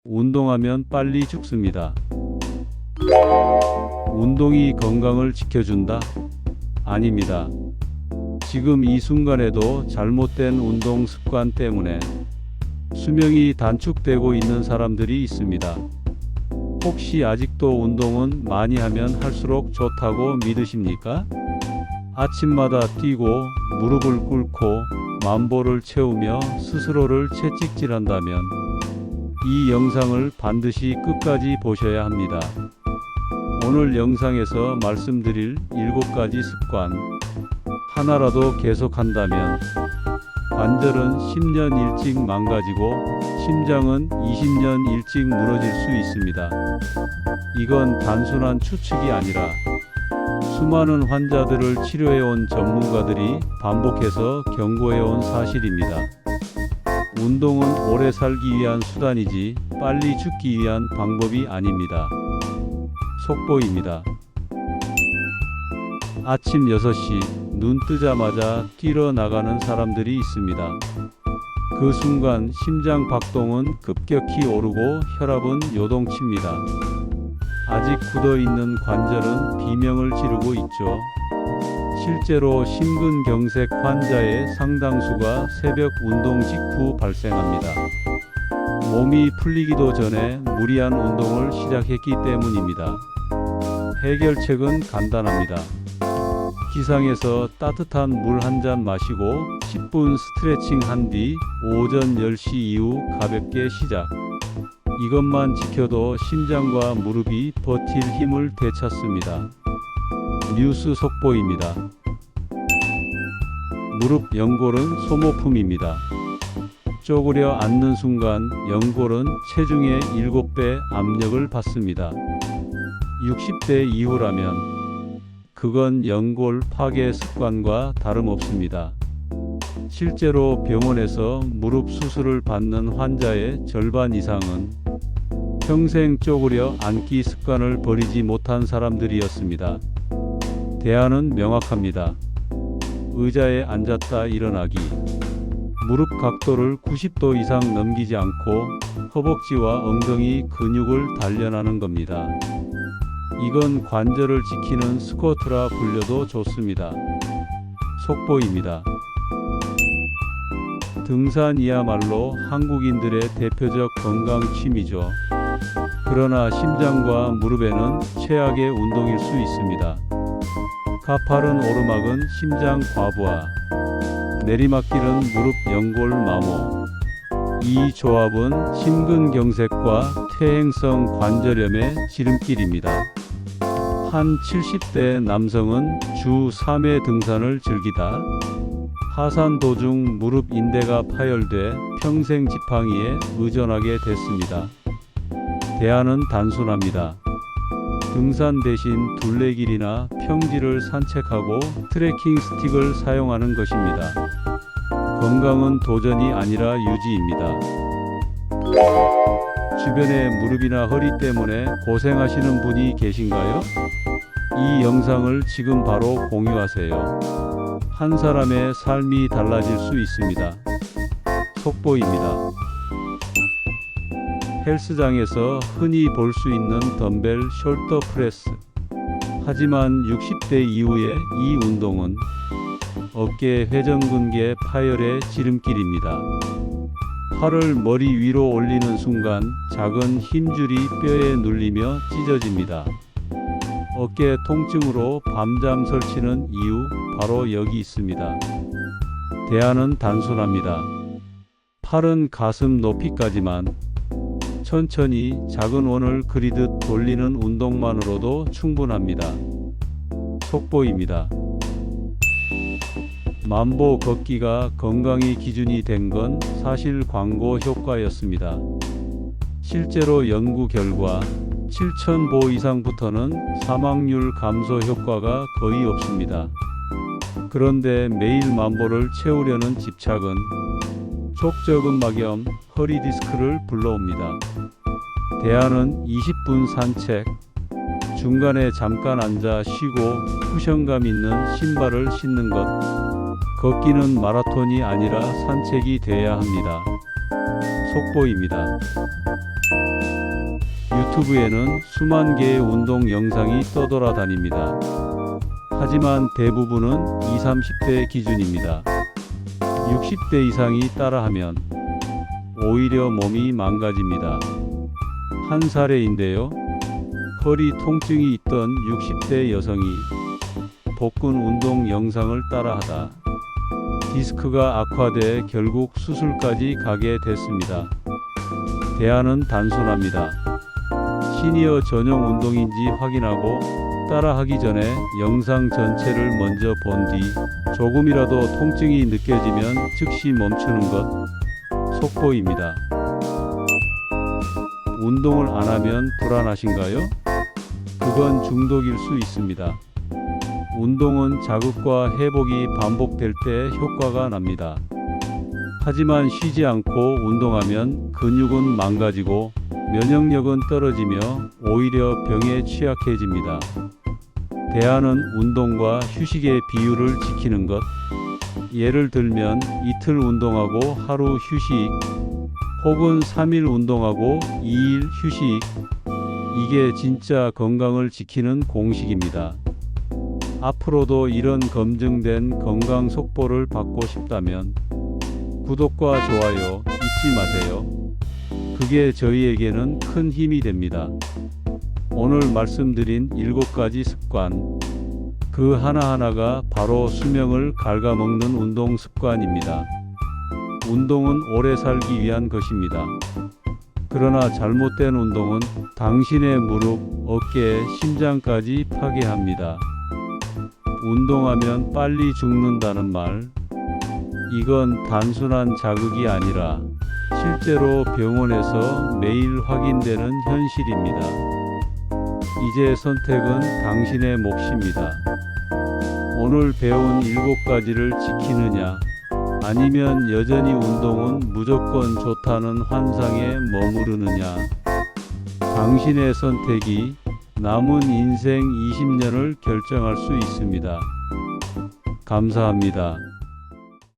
운동하면 빨리 죽습니다. 운동이 건강을 지켜준다? 아닙니다. 지금 이 순간에도 잘못된 운동 습관 때문에 수명이 단축되고 있는 사람들이 있습니다. 혹시 아직도 운동은 많이 하면 할수록 좋다고 믿으십니까? 아침마다 뛰고 무릎을 꿇고 만보를 채우며 스스로를 채찍질한다면 이 영상을 반드시 끝까지 보셔야 합니다. 오늘 영상에서 말씀드릴 7가지 습관 하나라도 계속한다면 관절은 10년 일찍 망가지고 심장은 20년 일찍 무너질 수 있습니다. 이건 단순한 추측이 아니라 수많은 환자들을 치료해온 전문가들이 반복해서 경고해온 사실입니다. 운동은 오래 살기 위한 수단이지 빨리 죽기 위한 방법이 아닙니다. 속보입니다. 아침 6시 눈 뜨자마자 뛰러 나가는 사람들이 있습니다. 그 순간 심장 박동은 급격히 오르고 혈압은 요동칩니다. 아직 굳어있는 관절은 비명을 지르고 있죠. 실제로 심근경색 환자의 상당수가 새벽 운동 직후 발생합니다. 몸이 풀리기도 전에 무리한 운동을 시작했기 때문입니다. 해결책은 간단합니다. 기상에서 따뜻한 물 한 잔 마시고 10분 스트레칭한 뒤 오전 10시 이후 가볍게 시작. 이것만 지켜도 심장과 무릎이 버틸 힘을 되찾습니다. 뉴스 속보입니다. 무릎 연골은 소모품입니다. 쪼그려 앉는 순간 연골은 체중의 7배 압력을 받습니다. 60대 이후라면 그건 연골 파괴 습관과 다름없습니다. 실제로 병원에서 무릎 수술을 받는 환자의 절반 이상은 평생 쪼그려 앉기 습관을 버리지 못한 사람들이었습니다. 대안은 명확합니다. 의자에 앉았다 일어나기. 무릎 각도를 90도 이상 넘기지 않고 허벅지와 엉덩이 근육을 단련하는 겁니다. 이건 관절을 지키는 스쿼트라 불려도 좋습니다. 속보입니다. 등산이야말로 한국인들의 대표적 건강 취미죠. 그러나 심장과 무릎에는 최악의 운동일 수 있습니다. 가파른 오르막은 심장 과부하, 내리막길은 무릎 연골 마모. 이 조합은 심근경색과 퇴행성 관절염의 지름길입니다. 한 70대 남성은 주 3회 등산을 즐기다 하산 도중 무릎 인대가 파열돼 평생 지팡이에 의존하게 됐습니다. 대안은 단순합니다. 등산 대신 둘레길이나 평지를 산책하고 트레킹 스틱을 사용하는 것입니다. 건강은 도전이 아니라 유지입니다. 주변에 무릎이나 허리 때문에 고생하시는 분이 계신가요? 이 영상을 지금 바로 공유하세요. 한 사람의 삶이 달라질 수 있습니다. 속보입니다. 헬스장에서 흔히 볼 수 있는 덤벨 숄더 프레스. 하지만 60대 이후의 이 운동은 어깨 회전근개 파열의 지름길입니다. 팔을 머리 위로 올리는 순간 작은 힘줄이 뼈에 눌리며 찢어집니다. 어깨 통증으로 밤잠 설치는 이유 바로 여기 있습니다. 대안은 단순합니다. 팔은 가슴 높이까지만 천천히 작은 원을 그리듯 돌리는 운동만으로도 충분합니다. 속보입니다. 만보 걷기가 건강의 기준이 된 건 사실 광고 효과였습니다. 실제로 연구 결과 7,000보 이상부터는 사망률 감소 효과가 거의 없습니다. 그런데 매일 만보를 채우려는 집착은 족저근막염, 허리 디스크를 불러옵니다. 대안은 20분 산책, 중간에 잠깐 앉아 쉬고 쿠션감 있는 신발을 신는 것. 걷기는 마라톤이 아니라 산책이 돼야 합니다. 속보입니다. 유튜브에는 수만 개의 운동 영상이 떠돌아다닙니다. 하지만 대부분은 20, 30대 기준입니다. 60대 이상이 따라하면 오히려 몸이 망가집니다. 한 사례인데요. 허리 통증이 있던 60대 여성이 복근 운동 영상을 따라하다 디스크가 악화돼 결국 수술까지 가게 됐습니다. 대안은 단순합니다. 시니어 전용 운동인지 확인하고 따라하기 전에 영상 전체를 먼저 본 뒤 조금이라도 통증이 느껴지면 즉시 멈추는 것 속보입니다. 운동을 안 하면 불안하신가요? 그건 중독일 수 있습니다. 운동은 자극과 회복이 반복될 때 효과가 납니다. 하지만 쉬지 않고 운동하면 근육은 망가지고 면역력은 떨어지며 오히려 병에 취약해집니다. 대안은 운동과 휴식의 비율을 지키는 것. 예를 들면 이틀 운동하고 하루 휴식, 혹은 3일 운동하고 2일 휴식. 이게 진짜 건강을 지키는 공식입니다. 앞으로도 이런 검증된 건강 속보를 받고 싶다면 구독과 좋아요 잊지 마세요. 그게 저희에게는 큰 힘이 됩니다. 오늘 말씀드린 7가지 습관, 그 하나하나가 바로 수명을 갉아먹는 운동 습관입니다. 운동은 오래 살기 위한 것입니다. 그러나 잘못된 운동은 당신의 무릎, 어깨, 심장까지 파괴합니다. 운동하면 빨리 죽는다는 말, 이건 단순한 자극이 아니라 실제로 병원에서 매일 확인되는 현실입니다. 이제 선택은 당신의 몫입니다. 오늘 배운 7가지를 지키느냐, 아니면 여전히 운동은 무조건 좋다는 환상에 머무르느냐. 당신의 선택이 남은 인생 20년을 결정할 수 있습니다. 감사합니다.